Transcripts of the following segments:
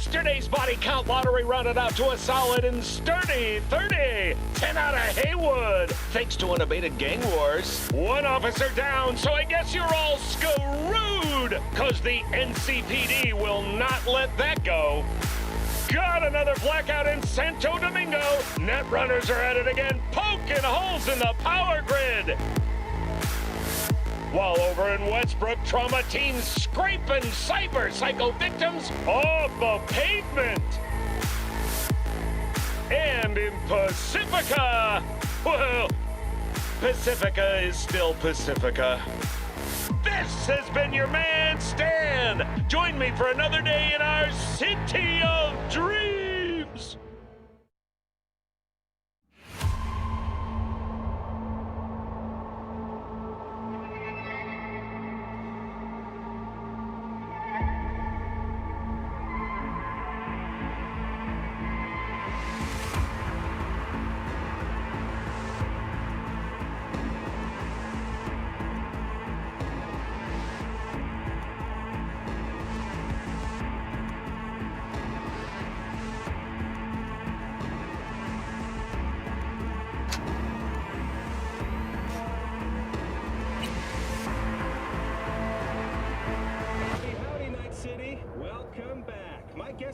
Yesterday's body count lottery rounded out to a solid and sturdy 30. 10 out of Haywood, thanks to unabated gang wars. One officer down, so I guess you're all screwed, cause the NCPD will not let that go. Got another blackout in Santo Domingo. Net runners are at it again, poking holes in the power grid. While over in Westbrook, trauma teams scraping cyber psycho victims off the pavement. And in Pacifica, well, Pacifica is still Pacifica. This has been your man, Stan. Join me for another day in our city of dreams.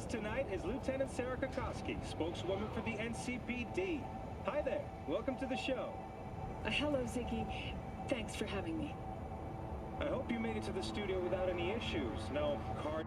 Tonight is Lieutenant Sarah Kokoski, spokeswoman for the NCPD. Hi there. Welcome to the show. Hello, Ziggy. Thanks for having me. I hope you made it to the studio without any issues. No card...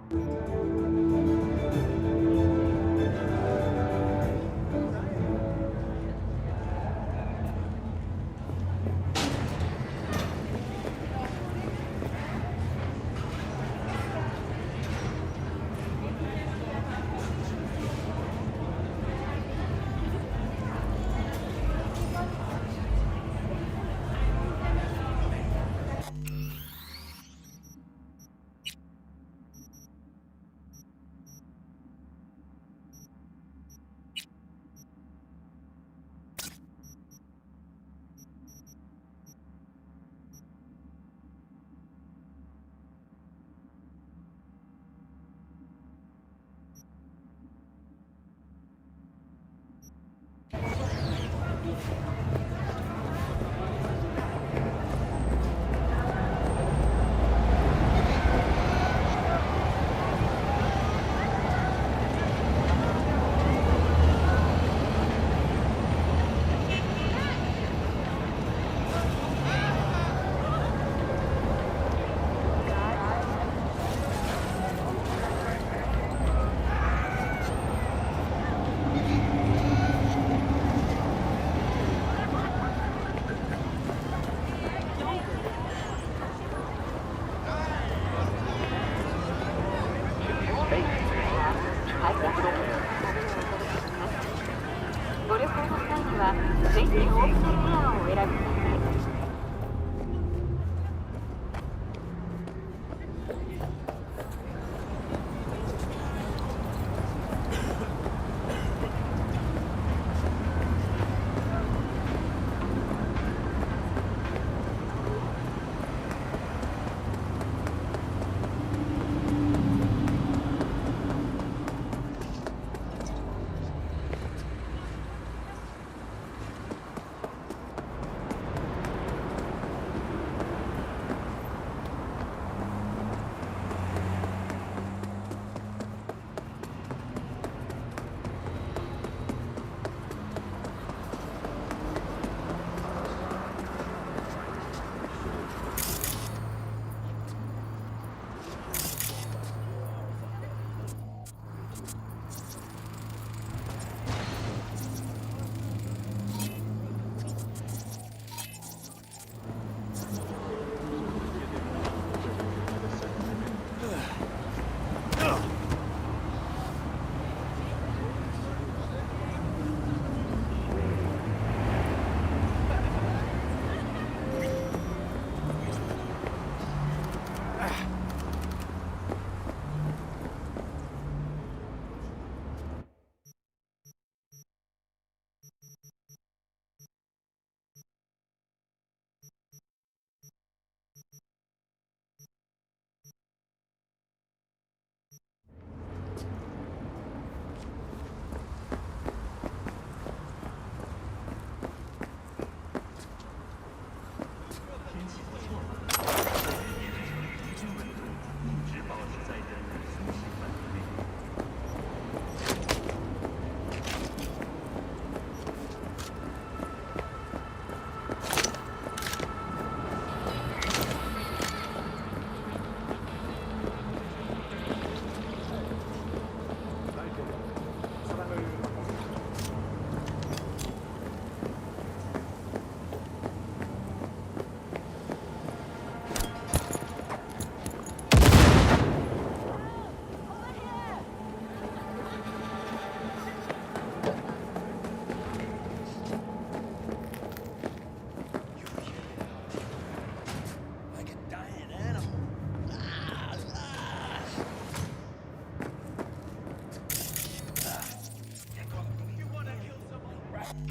Gotta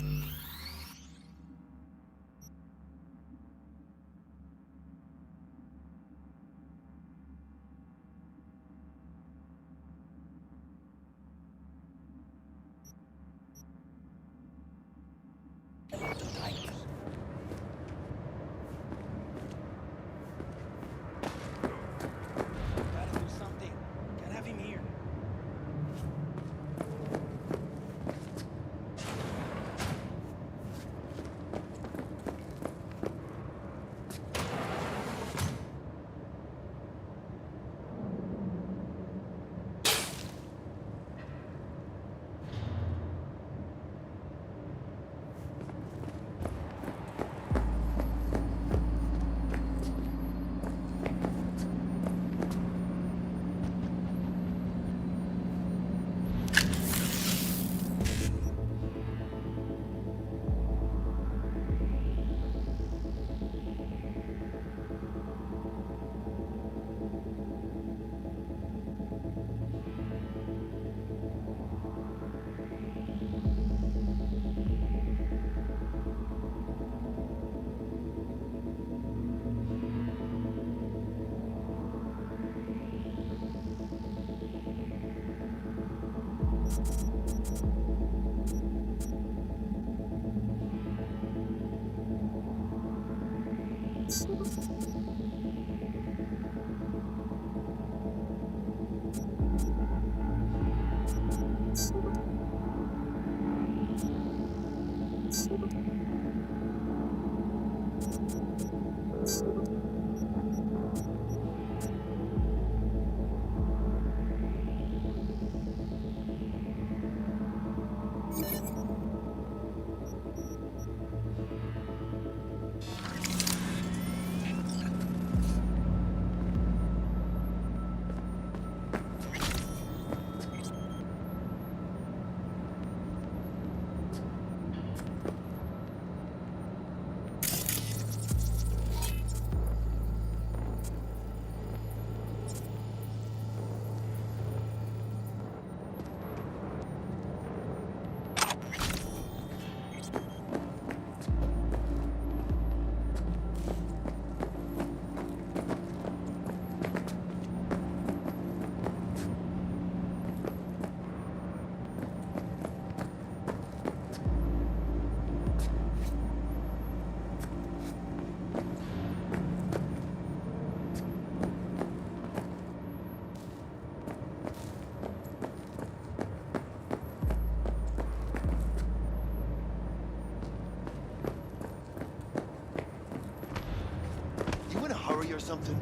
do something. Can't have him here. You in a hurry or something?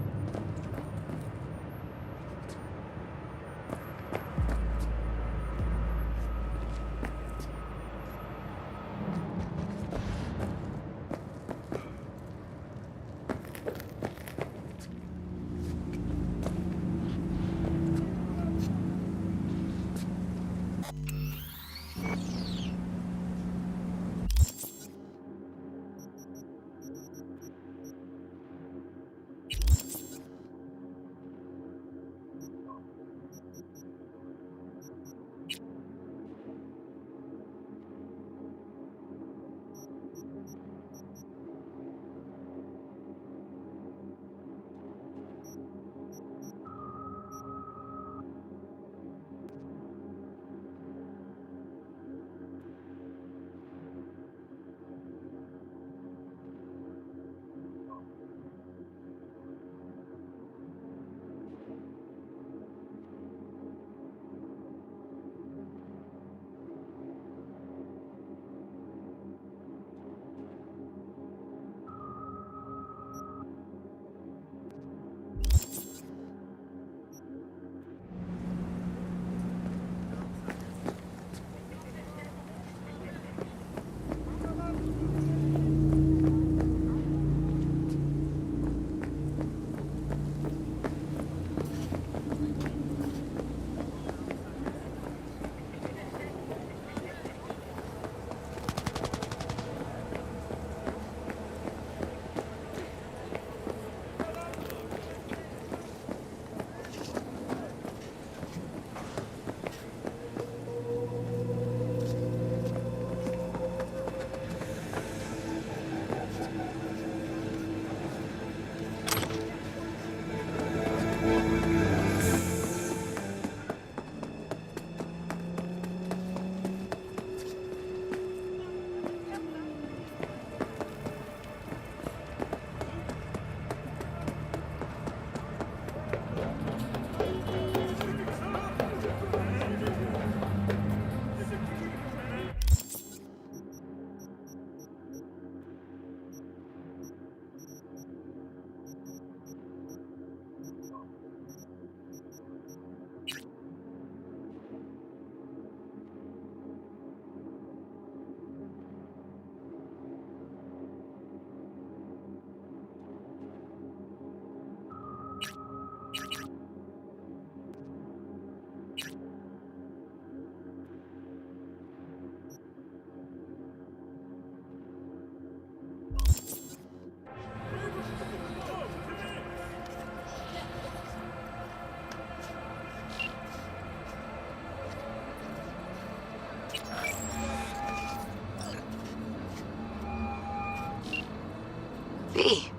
V,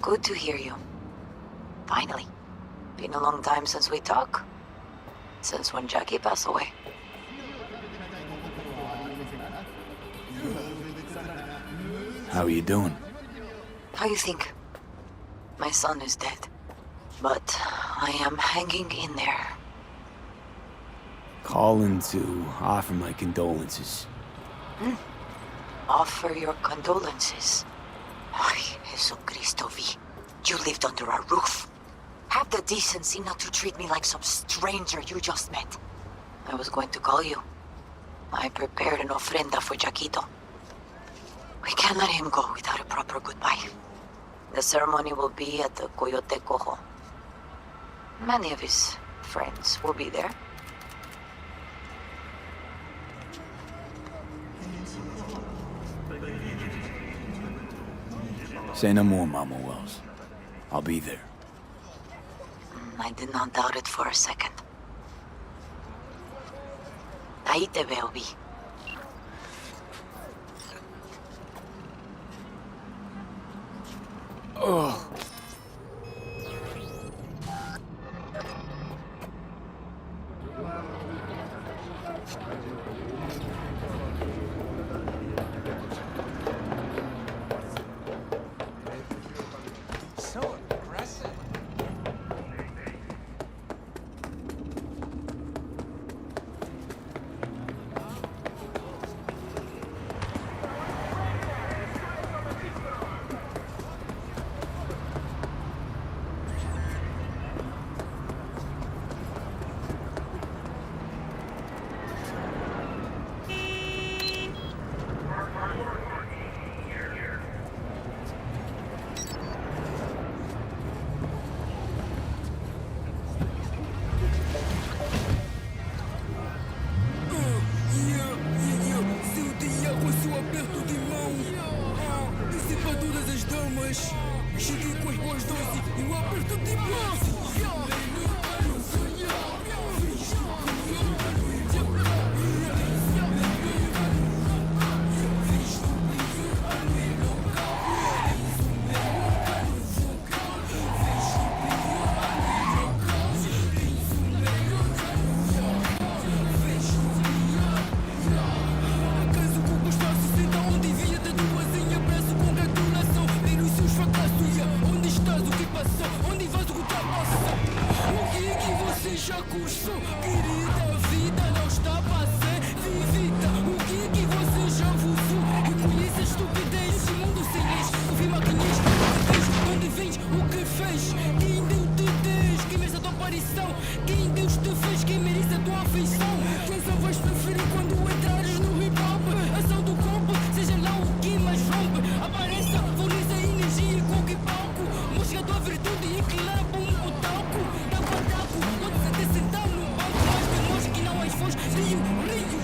good to hear you. Finally. Been a long time since we talked. Since when Jackie passed away. How are you doing? How you think? My son is dead. But I am hanging in there. Calling to offer my condolences. Offer your condolences. Ay, Jesucristo, V. You lived under our roof. Have the decency not to treat me like some stranger you just met. I was going to call you. I prepared an ofrenda for Jaquito. We can't let him go without a proper goodbye. The ceremony will be at the Coyote Cojo. Many of his friends will be there. Say no more, Mama Wells. I'll be there. I did not doubt it for a second. Ahí te veo, Vi. Oh. So aggressive. Cheguei com as boas 12 e o aperto de mão. Já cursou, querida, a vida não está para ser vivida. O que você já usou? Reconhece a estupidez desse mundo sem leis. Ouvi maquinista, o que fez, onde vens, o que fez. Quem Deus te diz, quem merece a tua aparição. Quem Deus te fez, quem merece a tua afeição. Quem só vais preferir quando entrares no hip hop? Ação do corpo, seja lá o que mais rompe. Apareça, valoriza a energia com que palco. Música tua virtude e clama um talco. Dá guardaco, onde se te sentar no banco. Mas demonstra que não és foz, rio branco.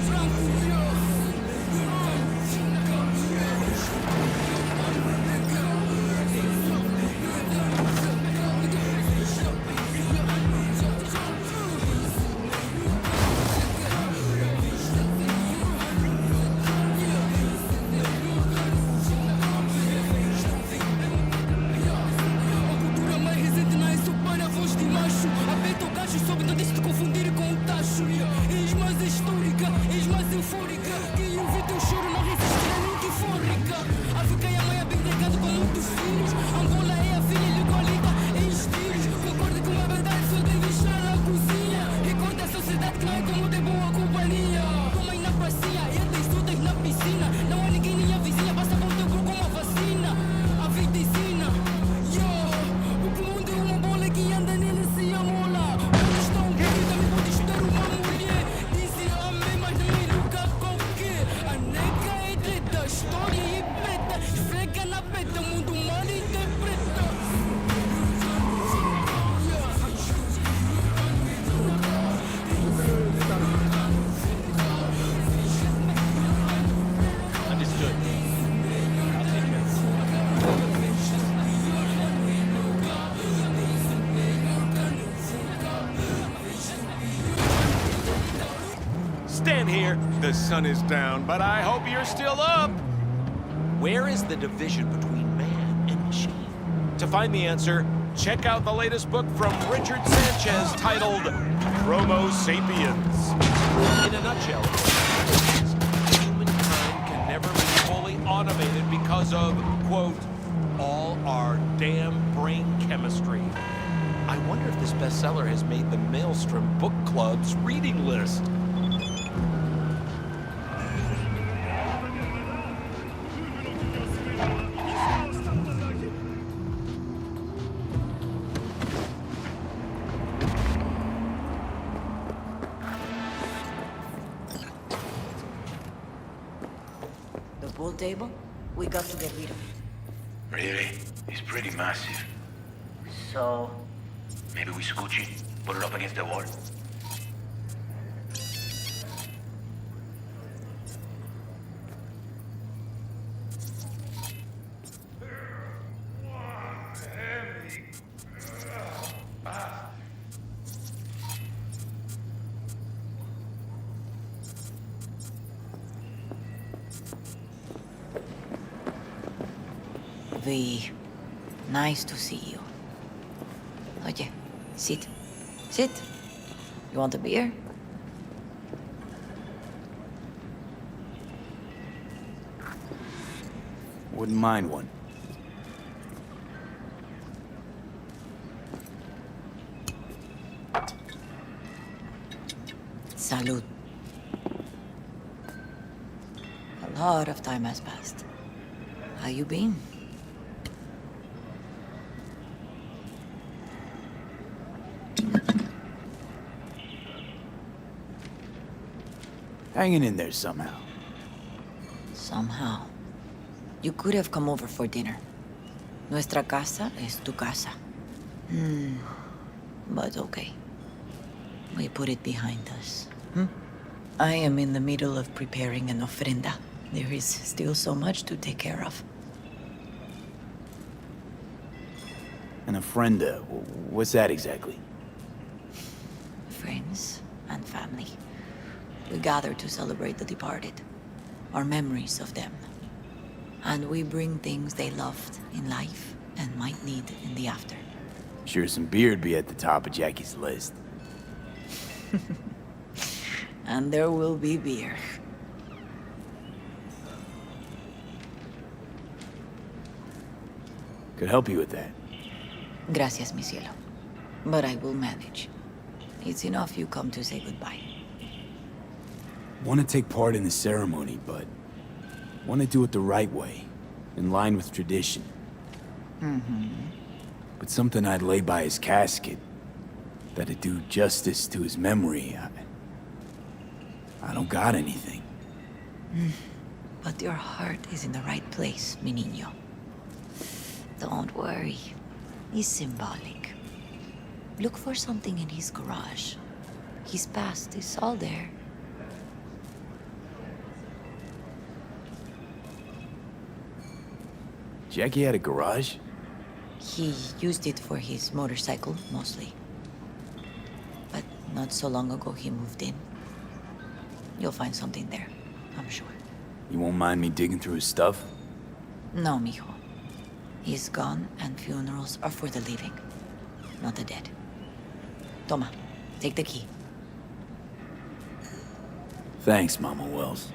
Stand here. The sun is down, but I hope you're still up. Where is the division between man and To find the answer, check out the latest book from Richard Sanchez titled Homo Sapiens. In a nutshell, humankind can never be fully automated because of, quote, all our damn brain chemistry. I wonder if this bestseller has made the Maelstrom Book Club's reading list. The pool table? We got to get rid of it. Really? It's pretty massive. So, Maybe we scooch it, put it up against the wall. V, nice to see you. Oye, sit. Sit. You want a beer? Wouldn't mind one. Salud. A lot of time has passed. How you been? Hanging in there somehow. Somehow. You could have come over for dinner. Nuestra casa es tu casa. But okay. We put it behind us. I am in the middle of preparing an ofrenda. There is still so much to take care of. An ofrenda, what's that exactly? Friends and family. We gather to celebrate the departed, our memories of them. And we bring things they loved in life and might need in the after. Sure some beer'd be at the top of Jackie's list. And there will be beer. Could help you with that. Gracias, mi cielo. But I will manage. It's enough you come to say goodbye. Want to take part in the ceremony, but want to do it the right way, in line with tradition. But something I'd lay by his casket, that'd do justice to his memory. I don't got anything. But your heart is in the right place, mi niño. Don't worry. It's symbolic. Look for something in his garage. His past is all there. Jackie had a garage? He used it for his motorcycle, mostly. But not so long ago, he moved in. You'll find something there, I'm sure. You won't mind me digging through his stuff? No, mijo. He's gone, and funerals are for the living, not the dead. Toma, take the key. Thanks, Mama Wells.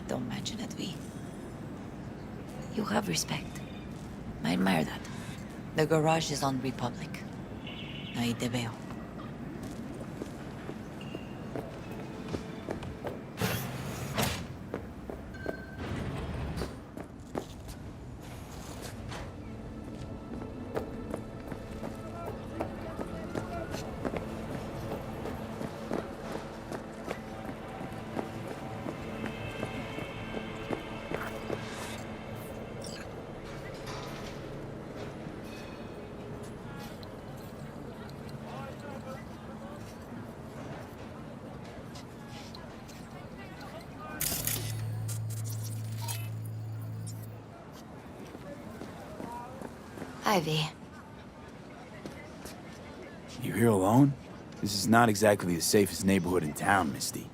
Don't mention it, V. You have respect. I admire that. The garage is on Republic. Ahí te veo. Ivy. You here alone? This is not exactly the safest neighborhood in town, Misty.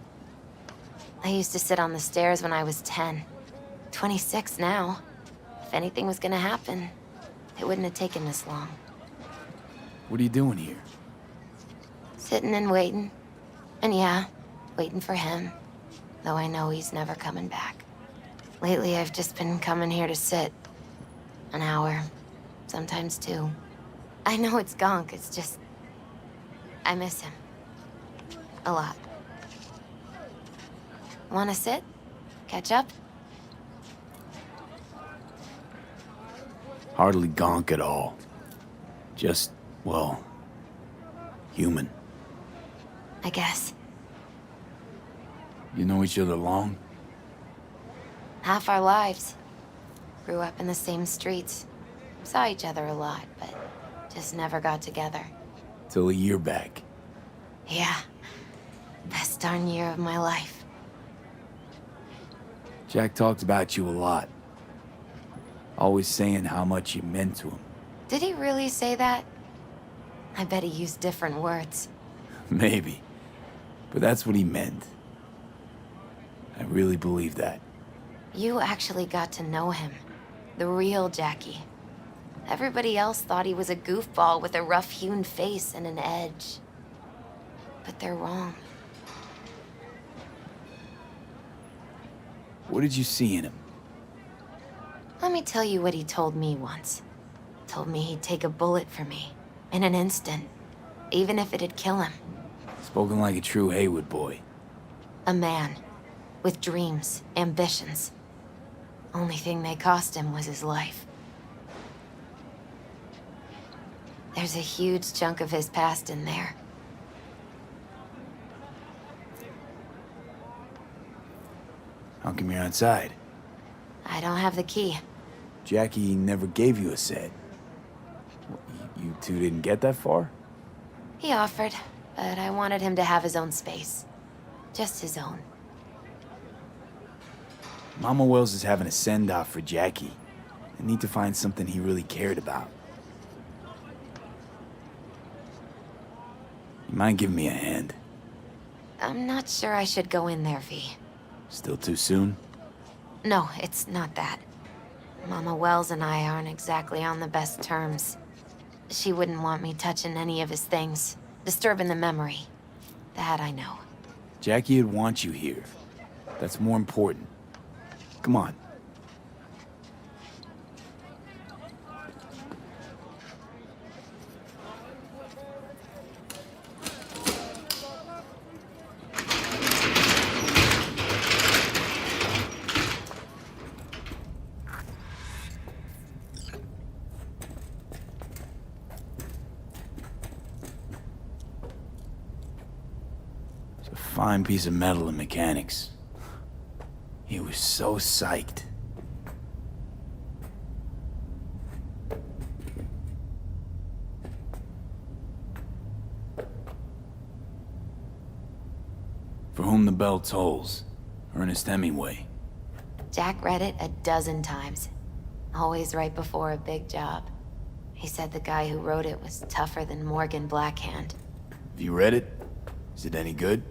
I used to sit on the stairs when I was 10. 26 now. If anything was gonna happen. it wouldn't have taken this long. What are you doing here? Sitting and waiting. And yeah, waiting for him. Though I know he's never coming back. Lately, I've just been coming here to sit. An hour. Sometimes 2. I know it's gonk, it's just... I miss him. A lot. Wanna sit? Catch up? Hardly gonk at all. Just, well, human. I guess. You know each other long? Half our lives. Grew up in the same streets. Saw each other a lot, but just never got together. Till a year back. Yeah. Best darn year of my life. Jack talked about you a lot. Always saying how much you meant to him. Did he really say that? I bet he used different words. Maybe. But that's what he meant. I really believe that. You actually got to know him. The real Jackie. Everybody else thought he was a goofball with a rough-hewn face and an edge. But they're wrong. What did you see in him? Let me tell you what he told me once. Told me he'd take a bullet for me. In an instant. Even if it'd kill him. Spoken like a true Haywood boy. A man. With dreams, ambitions. Only thing they cost him was his life. There's a huge chunk of his past in there. How come you're outside? I don't have the key. Jackie never gave you a set. You two didn't get that far? He offered, but I wanted him to have his own space. Just his own. Mama Wells is having a send-off for Jackie. I need to find something he really cared about. You mind giving me a hand? I'm not sure I should go in there, V. Still too soon? No, it's not that. Mama Wells and I aren't exactly on the best terms. She wouldn't want me touching any of his things, disturbing the memory. That I know. Jackie would want you here. That's more important. Come on. It's a fine piece of metal in mechanics. He was so psyched. For whom the bell tolls, Ernest Hemingway. Jack read it a dozen times. Always right before a big job. He said the guy who wrote it was tougher than Morgan Blackhand. Have you read it? Is it any good?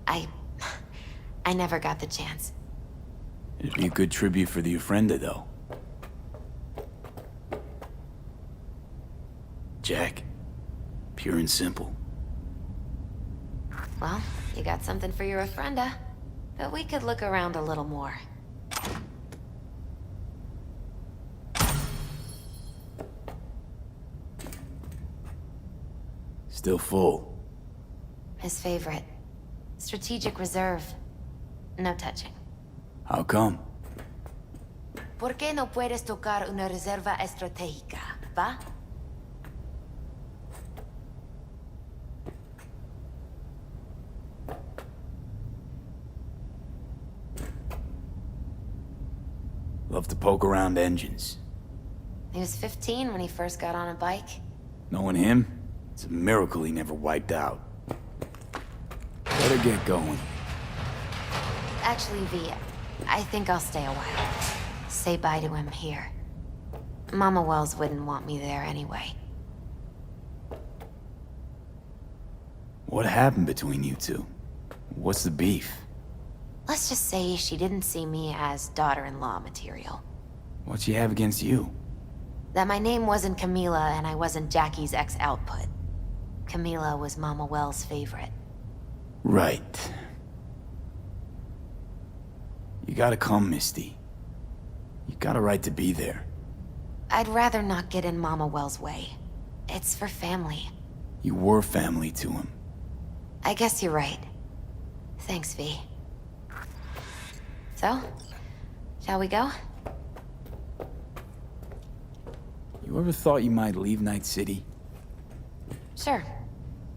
I never got the chance. It'd be a good tribute for the Ofrenda, though. Jack. Pure and simple. Well, you got something for your Ofrenda. But we could look around a little more. Still full. His favorite. Strategic reserve. No touching. How come? ¿Por qué no puedes tocar una reserva estratégica, va? Love to poke around engines. He was 15 when he first got on a bike. Knowing him, it's a miracle he never wiped out. Better get going. Actually, V, I think I'll stay a while. Say bye to him here. Mama Wells wouldn't want me there anyway. What happened between you two? What's the beef? Let's just say she didn't see me as daughter-in-law material. What she have against you? That my name wasn't Camila and I wasn't Jackie's ex-output. Camila was Mama Wells' favorite. Right. You gotta come, Misty. You got a right to be there. I'd rather not get in Mama Wells' way. It's for family. You were family to him. I guess you're right. Thanks, V. So, shall we go? You ever thought you might leave Night City? Sure.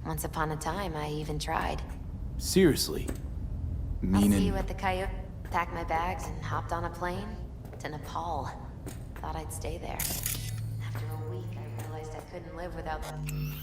Once upon a time, I even tried. Seriously? I'll see Meaning... you at the Coyote. Packed my bags and hopped on a plane to Nepal. Thought I'd stay there. After a week, I realized I couldn't live without them.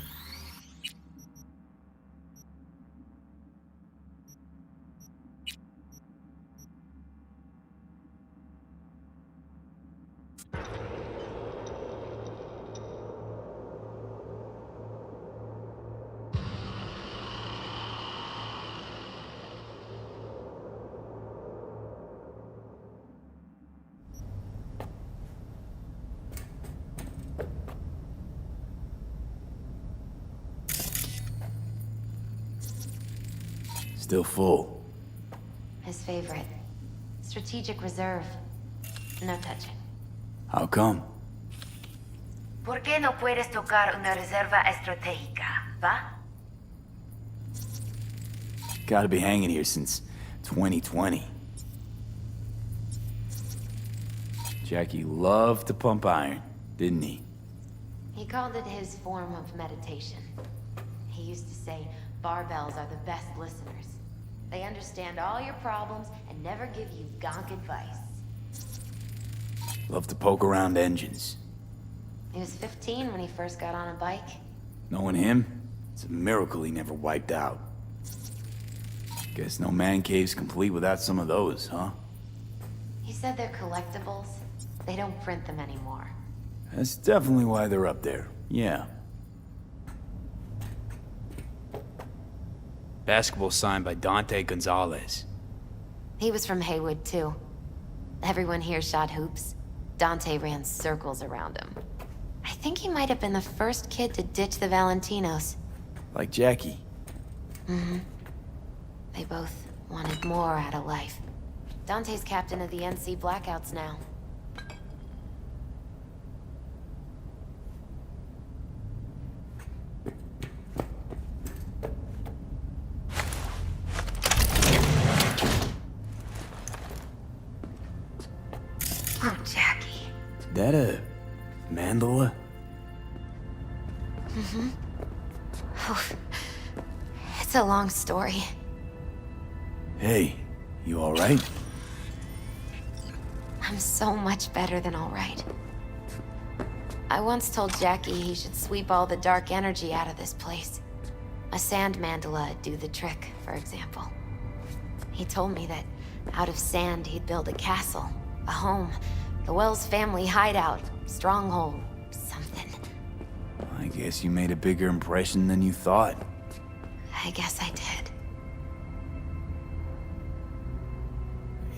Still full. His favorite. Strategic reserve. No touching. How come? ¿Por qué no puedes tocar una reserva estratégica, va? Gotta be hanging here since 2020. Jackie loved to pump iron, didn't he? He called it his form of meditation. He used to say, barbells are the best listeners. They understand all your problems and never give you gonk advice. Loved to poke around engines. He was 15 when he first got on a bike. Knowing him, it's a miracle he never wiped out. Guess no man cave's complete without some of those, huh? He said they're collectibles. They don't print them anymore. That's definitely why they're up there, yeah. Basketball signed by Dante Gonzalez. He was from Haywood, too. Everyone here shot hoops. Dante ran circles around him. I think he might have been the first kid to ditch the Valentinos. Like Jackie. Mm-hmm. They both wanted more out of life. Dante's captain of the NC Blackouts now. Oh, Jackie. That a mandala? Mm-hmm. Oh, it's a long story. Hey, you alright? I'm so much better than alright. I once told Jackie he should sweep all the dark energy out of this place. A sand mandala'd do the trick, for example. He told me that out of sand he'd build a castle, a home, the Wells family hideout, stronghold, something. I guess you made a bigger impression than you thought. I guess I did.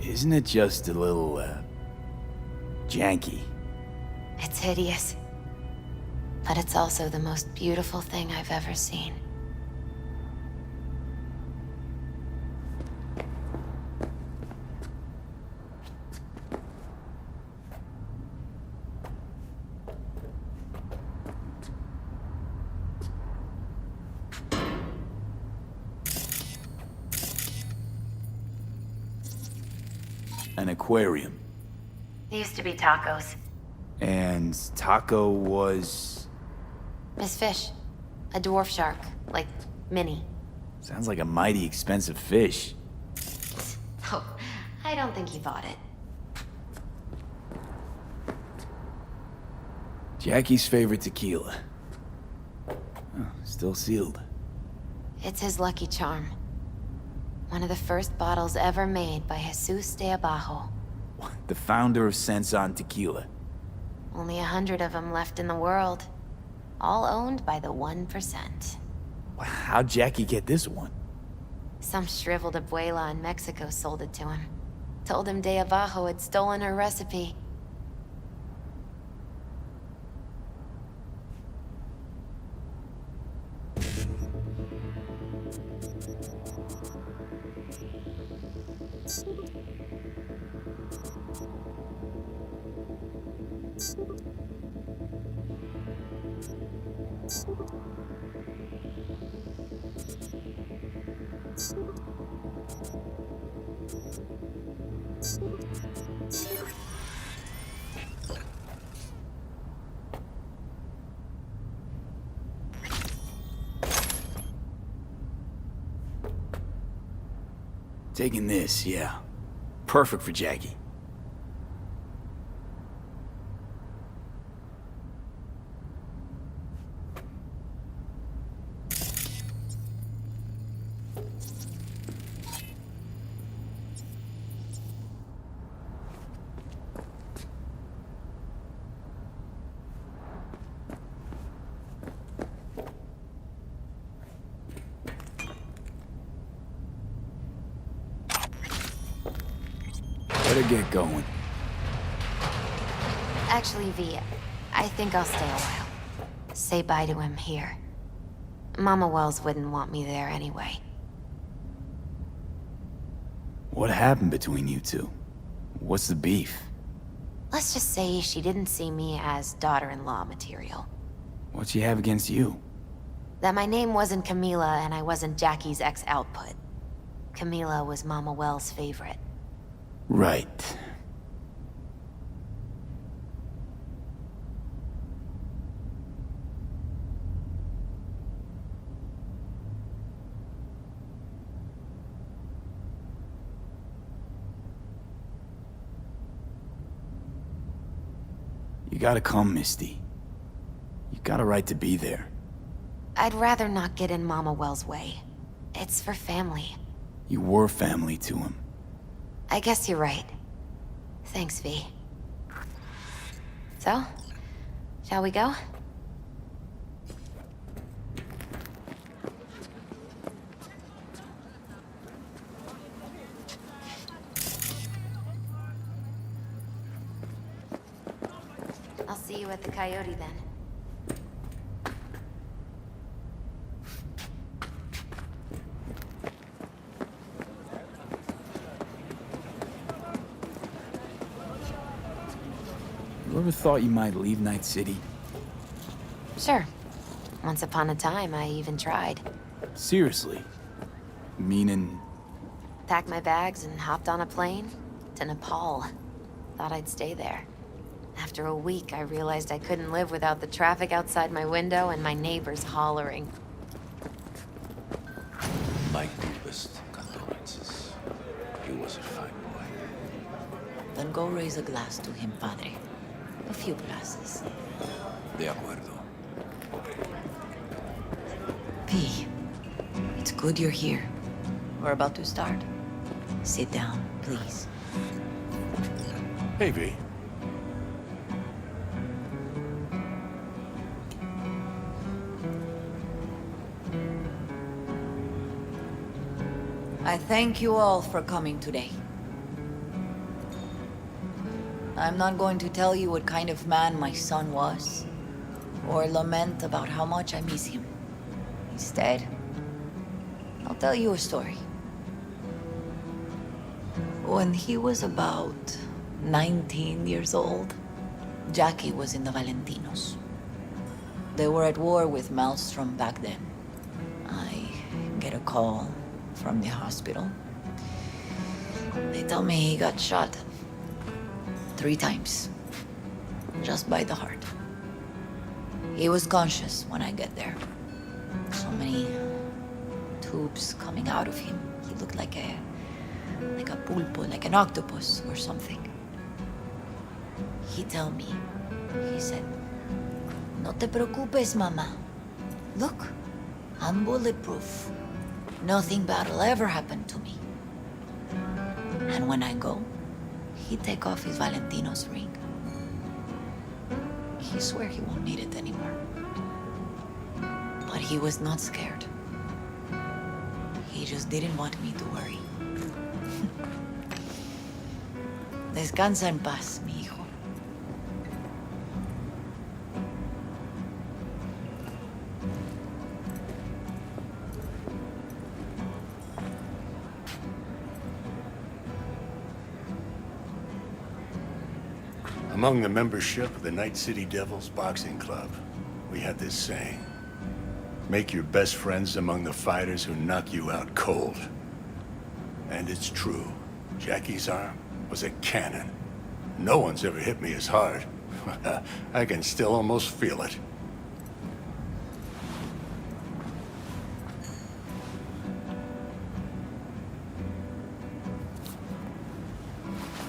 Isn't it just a little, janky? It's hideous. But it's also the most beautiful thing I've ever seen. An aquarium. It used to be Taco's. And Taco was... Miss Fish. A dwarf shark. Like, Minnie. Sounds like a mighty expensive fish. Oh, I don't think he bought it. Jackie's favorite tequila. Oh, still sealed. It's his lucky charm. One of the first bottles ever made by Jesus de Abajo. The founder of Sensan Tequila. Only 100 of them left in the world. All owned by the 1%. How'd Jackie get this one? Some shriveled abuela in Mexico sold it to him. Told him de Abajo had stolen her recipe. Taking this, yeah. Perfect for Jackie. Better get going. Actually, V, I think I'll stay a while. Say bye to him here. Mama Wells wouldn't want me there anyway. What happened between you two? What's the beef? Let's just say she didn't see me as daughter-in-law material. What she have against you? That my name wasn't Camila and I wasn't Jackie's ex-output. Camila was Mama Wells' favorite. Right. You gotta come, Misty. You got a right to be there. I'd rather not get in Mama Wells' way. It's for family. You were family to him. I guess you're right. Thanks, V. So, shall we go? I'll see you at the Coyote then. You ever thought you might leave Night City? Sure. Once upon a time, I even tried. Seriously? Meaning... Packed my bags and hopped on a plane to Nepal. Thought I'd stay there. After a week, I realized I couldn't live without the traffic outside my window and my neighbors hollering. My deepest condolences. He was a fine boy. Then go raise a glass to him, Padre. A few glasses. De acuerdo. P, it's good you're here. We're about to start. Sit down, please. Hey, V. I thank you all for coming today. I'm not going to tell you what kind of man my son was, or lament about how much I miss him. Instead, I'll tell you a story. When he was about 19 years old, Jackie was in the Valentinos. They were at war with Maelstrom back then. I get a call from the hospital. They tell me he got shot 3 times, just by the heart. He was conscious when I get there. So many tubes coming out of him. He looked like a pulpo, like an octopus or something. He tell me, he said, "No te preocupes, mama. Look, I'm bulletproof. Nothing bad'll ever happen to me." And when I go, he take off his Valentino's ring. He swear he won't need it anymore. But he was not scared. He just didn't want me to worry. Descansa en paz, mi hijo. Among the membership of the Night City Devils Boxing Club, we had this saying. Make your best friends among the fighters who knock you out cold. And it's true. Jackie's arm was a cannon. No one's ever hit me as hard. I can still almost feel it.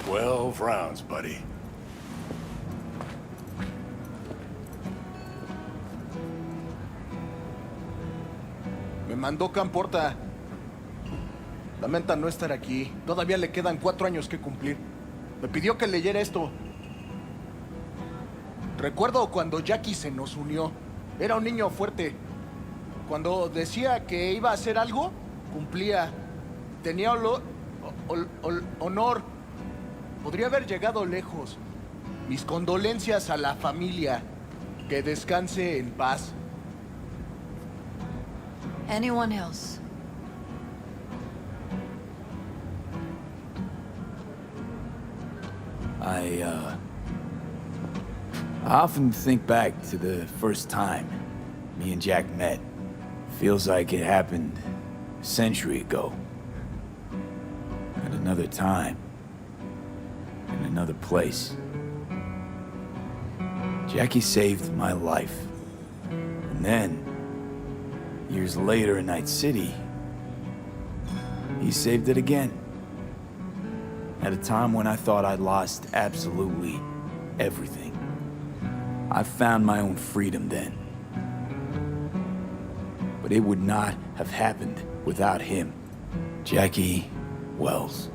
12 rounds, buddy. Me mandó Camporta. Lamenta no estar aquí. Todavía le quedan 4 años que cumplir. Me pidió que leyera esto. Recuerdo cuando Jackie se nos unió. Era un niño fuerte. Cuando decía que iba a hacer algo, cumplía. Tenía honor. Podría haber llegado lejos. Mis condolencias a la familia. Que descanse en paz. Anyone else? I often think back to the first time me and Jack met. Feels like it happened a century ago. At another time. In another place. Jackie saved my life. And then, years later in Night City, he saved it again. At a time when I thought I'd lost absolutely everything. I found my own freedom then. But it would not have happened without him. Jackie Wells.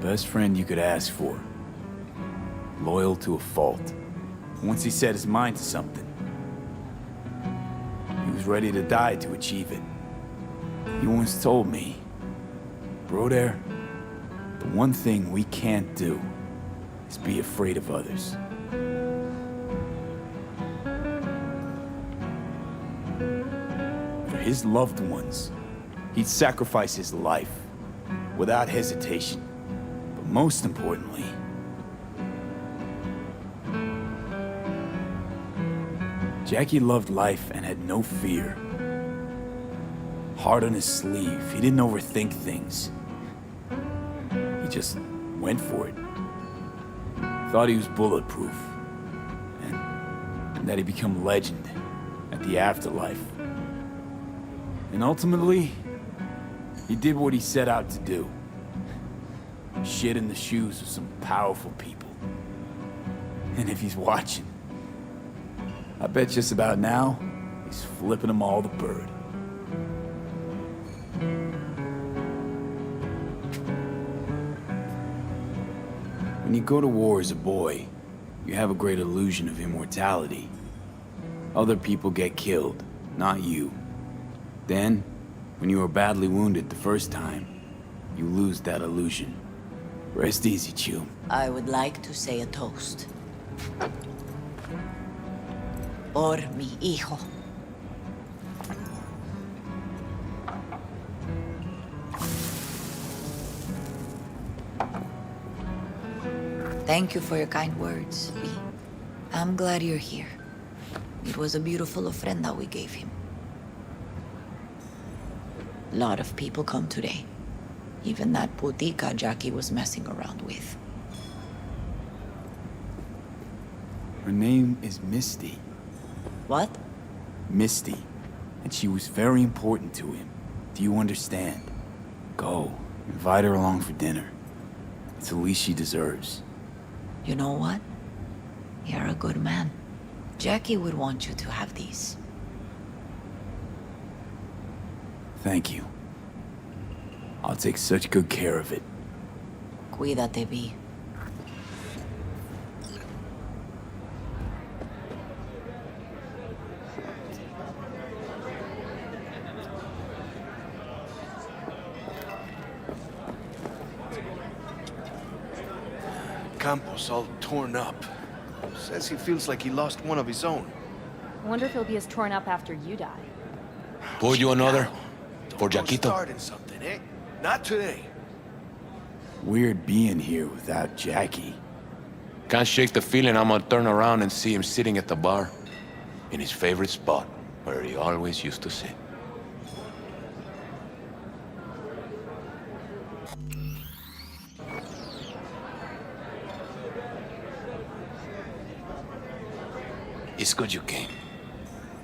Best friend you could ask for. Loyal to a fault. Once he set his mind to something, he was ready to die to achieve it. He once told me, bro there, the one thing we can't do is be afraid of others. For his loved ones, he'd sacrifice his life without hesitation. But most importantly, Jackie loved life and had no fear. Heart on his sleeve, he didn't overthink things. He just went for it. Thought he was bulletproof. And that he'd become legend at the afterlife. And ultimately, he did what he set out to do. Shit in the shoes of some powerful people. And if he's watching, I bet just about now, he's flipping them all the bird. When you go to war as a boy, you have a great illusion of immortality. Other people get killed, not you. Then, when you are badly wounded the first time, you lose that illusion. Rest easy, Chew. I would like to say a toast. Por mi hijo. Thank you for your kind words, V. I'm glad you're here. It was a beautiful ofrenda we gave him. A lot of people come today. Even that putica Jackie was messing around with. Her name is Misty. What? Misty. And she was very important to him. Do you understand? Go. Invite her along for dinner. It's the least she deserves. You know what? You're a good man. Jackie would want you to have these. Thank you. I'll take such good care of it. Cuídate, V. Campos all torn up. Says he feels like he lost one of his own. I wonder if he'll be as torn up after you die. Pour you another? For Don't Jaquito? starting something, eh? Not today. Weird being here without Jackie. Can't shake the feeling I'm gonna turn around and see him sitting at the bar. In his favorite spot, where he always used to sit. It's good you came.